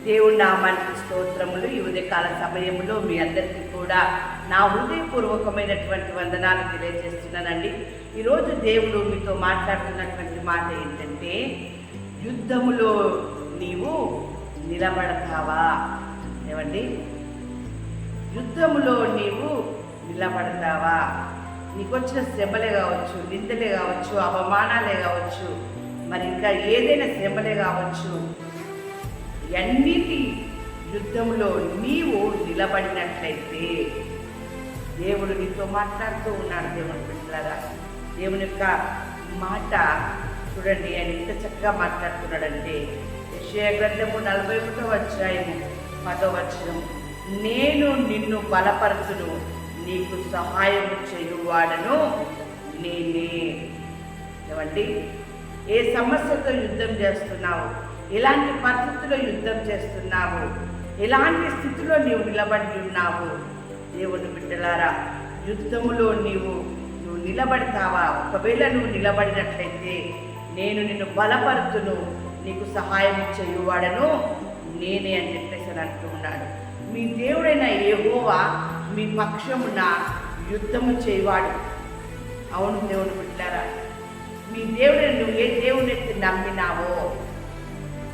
దేవుడి నామానికి స్తోత్రములు. ఈ ఉదయకాల సమయంలో మీ అందరికీ కూడా నా హృదయపూర్వకమైనటువంటి వందనాలు తెలియజేస్తున్నానండి. ఈరోజు దేవుడు మీతో మాట్లాడుతున్నటువంటి మాట ఏంటంటే, యుద్ధములో నీవు నిలబడతావా? ఏమండి, యుద్ధములో నీవు నిలబడతావా? నీకు వచ్చిన శ్రమలే కావచ్చు, నిందలే కావచ్చు, అవమానాలే కావచ్చు, మరి ఇంకా ఏదైనా శ్రమలే కావచ్చు, అన్నిటి యుద్ధంలో నీవు నిలబడినట్లయితే దేవుడు నీతో మాట్లాడుతూ ఉన్నాడు. దేవుని బిడ్డలారా, దేవుని యొక్క మాట చూడండి, ఆయన ఎంత చక్కగా మాట్లాడుతున్నాడంటే, యెషయా గ్రంథము 41వ అధ్యాయము 10వ వచనం, నేను నిన్ను బలపరచును, నీకు సహాయం చేయువాడను నేనే. ఏమండి, ఏ సమస్యతో యుద్ధం చేస్తున్నావు, ఎలాంటి పరిస్థితుల్లో యుద్ధం చేస్తున్నావు, ఎలాంటి స్థితిలో నీవు నిలబడి ఉన్నావు? దేవుని బిడ్డలారా, యుద్ధములో నువ్వు నిలబడతావా? ఒకవేళ నువ్వు నిలబడినట్లయితే నేను నిన్ను బలపరుతును, నీకు సహాయం చేయువాడను నేనే అని చెప్పేసి అంటూ ఉన్నాడు. మీ దేవుడైన యెహోవా మీ పక్షమున యుద్ధము చేయవాడు. అవును దేవుని బిడ్డలారా, మీ దేవుడే, నువ్వు ఏ దేవుని ఎత్తి నమ్మినావో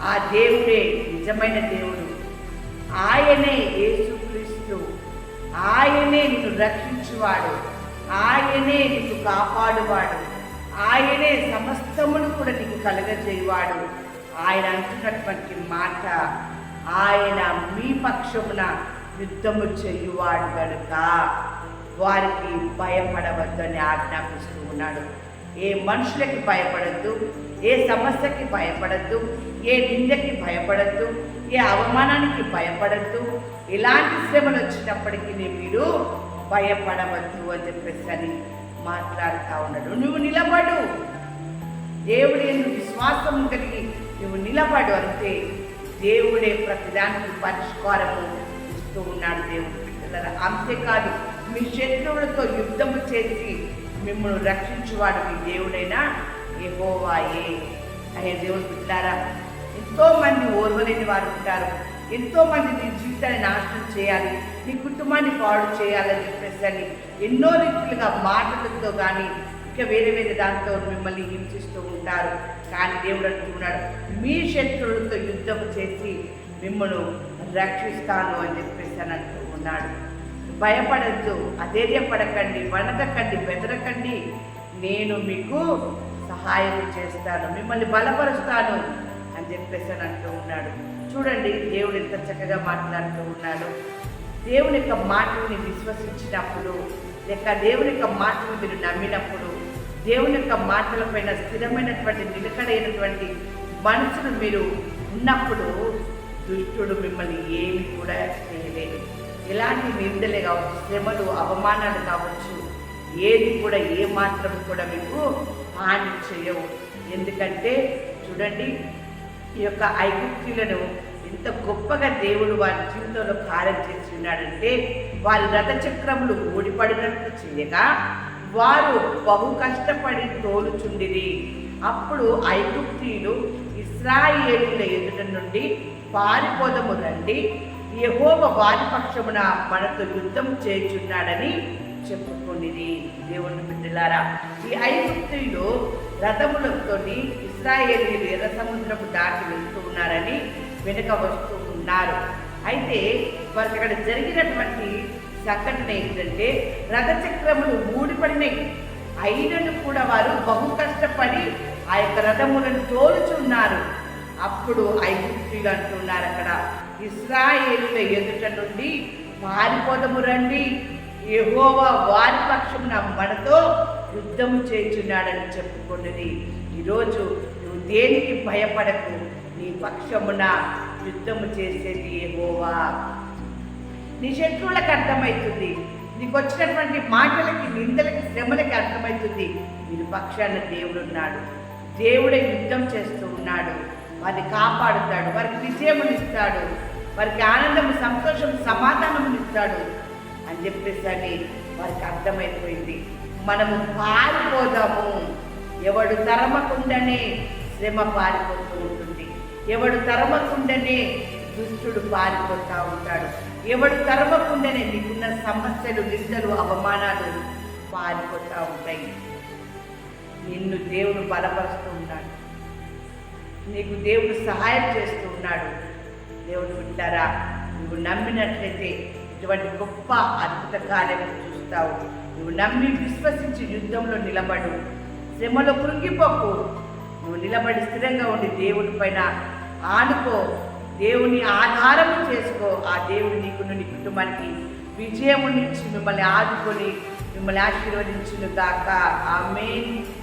ఆ దేవుడే నిజమైన దేవుడు. ఆయనే యేసుక్రీస్తు, ఆయనే నిన్ను రక్షించువాడు, ఆయనే నీకు కాపాడువాడు, ఆయనే సమస్తమును కూడా నీకు కలుగజేయవాడు. ఆయన అంటున్నటువంటి మాట, ఆయన మీ పక్షమున యుద్ధము చేయువాడు కనుక వారికి భయపడవద్దు అని ఆజ్ఞాపిస్తూ ఉన్నాడు. ఏ మనుషులకి భయపడద్దు, ఏ సమస్యకి భయపడద్దు, ఏ నిందకి భయపడద్దు, ఏ అవమానానికి భయపడద్దు. ఎలాంటి శ్రమలు వచ్చినప్పటికీ మీరు భయపడవద్దు అని చెప్పేసి అని మాట్లాడుతూ ఉన్నాడు. నువ్వు నిలబడు, దేవుడే విశ్వాసం కలిగి నువ్వు నిలబడు అంతే. దేవుడే ప్రతిదానికి పరిష్కారము ఇస్తూ ఉన్నాడు. దేవుడి బిడ్డలారా, అంతేకాదు, మీ శత్రువులతో యుద్ధము చేసి మిమ్మల్ని రక్షించువాడు మీ దేవుడైనా యెహోవాయే. అయ్యే దేవుని బిడ్డలారా, ఎంతోమంది ఓర్వలేని వారు ఉంటారు. ఎంతోమంది నీ జీవితాన్ని నాశనం చేయాలి, నీ కుటుంబాన్ని పాడు చేయాలని చెప్పేసి అని ఎన్నో రీతిలుగా మాటలతో కానీ ఇంకా వేరే దాంతో మిమ్మల్ని హింసిస్తూ ఉంటారు. కానీ దేవుడు అంటున్నాడు, మీ శత్రువులతో యుద్ధం చేసి మిమ్మల్ని రక్షిస్తాను అని చెప్పేసి అని అంటూ ఉన్నాడు. భయపడద్దు, అధైర్యపడకండి, వణకకండి, బెదరకండి, నేను మీకు సహాయం చేస్తాను, మిమ్మల్ని బలపరుస్తాను అని చెప్పేసి అని అంటూ ఉన్నాడు. చూడండి, దేవుడు ఎంత చక్కగా మాట్లాడుతూ ఉన్నాడు. దేవుని యొక్క మాటని విశ్వసించినప్పుడు, లేక దేవుని యొక్క మాటను మీరు నమ్మినప్పుడు, దేవుని యొక్క మాటలపైన స్థిరమైనటువంటి నిలకడైనటువంటి మనసును మీరు ఉన్నప్పుడు దుష్టుడు మిమ్మల్ని ఏమి కూడా చేయలేదు. ఎలాంటి నిందలే కావచ్చు, శ్రమలు, అవమానాలు కావచ్చు, ఏది కూడా ఏ మాత్రం కూడా మీకు హాని చేయవు. ఎందుకంటే చూడండి, ఈ యొక్క ఐగుప్తీయులను ఎంత గొప్పగా దేవుడు వారి జీవితంలో కార్యం చేసి ఉన్నాడంటే, వారి రథచక్రములు ఊడిపడినట్లు చేయగా వారు బహు కష్టపడి తోలుచుండిరి. అప్పుడు ఐగుప్తీయులు ఇశ్రాయేలీయుల ఎదుట నుండి పారిపోదము రండి, యెహోవా వారి పక్షమున మనతో యుద్ధం చేయుచున్నాడని చెప్పుకొనిది. దేవుని బిడ్డలారా, ఈ ఐగుప్తీయులు రథములతో ఇశ్రాయేలీయులు ఎర్ర సముద్రము దాటి వెళ్తూ ఉన్నారని వెనుక వస్తూ ఉన్నారు. అయితే వారికి అక్కడ జరిగినటువంటి సంఘటన ఏంటంటే, రథచక్రములు ఊడిపడినాయి. అయినను కూడా వారు బహు కష్టపడి ఆ యొక్క రథములను తోలుచున్నారు. అప్పుడు ఐగుప్తీయులు అంటున్నారు, అక్కడ ఇశ్రాయేలుల ఎదుట నుండి పారిపోదము రండి, యెహోవా వారి పక్షమున మనతో యుద్ధము చేయుచున్నాడని చెప్పుకున్నది. ఈరోజు నువ్వు దేనికి భయపడకు, నీ పక్షమున యుద్ధము చేసేది యెహోవా. నీ శత్రువులకు అర్థమవుతుంది, నీకు వచ్చినటువంటి మాటలకి, నిందలకి, శ్రమలకి అర్థమవుతుంది, నీ పక్షాన దేవుడున్నాడు. దేవుడే యుద్ధం చేస్తూ ఉన్నాడు, వారిని కాపాడుతాడు, వారికి విజయమునిస్తాడు, వారికి ఆనందము, సంతోషం, సమాధానమునిస్తాడు అని చెప్పేసి అని వారికి అర్థమైపోయింది. మనము పారిపోదాము, ఎవడు తరమకుండానే శ్రమ పారిపోతూ ఉంటుంది, ఎవడు తరమకుండానే దుష్టుడు పారిపోతూ ఉంటాడు. ఎవడు తరవకుండానే నీకున్న సమస్యలు, నిందలు, అవమానాలు పారిపోతూ ఉంటాయి. నిన్ను దేవుడు బలపరుస్తూ ఉన్నాడు. నీకు దేవుడు సహాయం చేస్తూ ఉన్నాడు. దేవుడు వింటారా, నువ్వు నమ్మినట్లయితే ఇటువంటి గొప్ప అద్భుత కార్యం చూస్తావు. నువ్వు నమ్మి విశ్వసించి యుద్ధంలో నిలబడు. శ్రమలో కృంగిపోకు. నువ్వు నిలబడి స్థిరంగా ఉండి దేవుడి పైన ఆనుకో. దేవుని ఆధారము చేసుకో. ఆ దేవుడు నీకును నీ కుటుంబానికి విజయము నుంచి మిమ్మల్ని ఆదుకొని మిమ్మల్ని ఆశీర్వదించును గాక. ఆమేన్.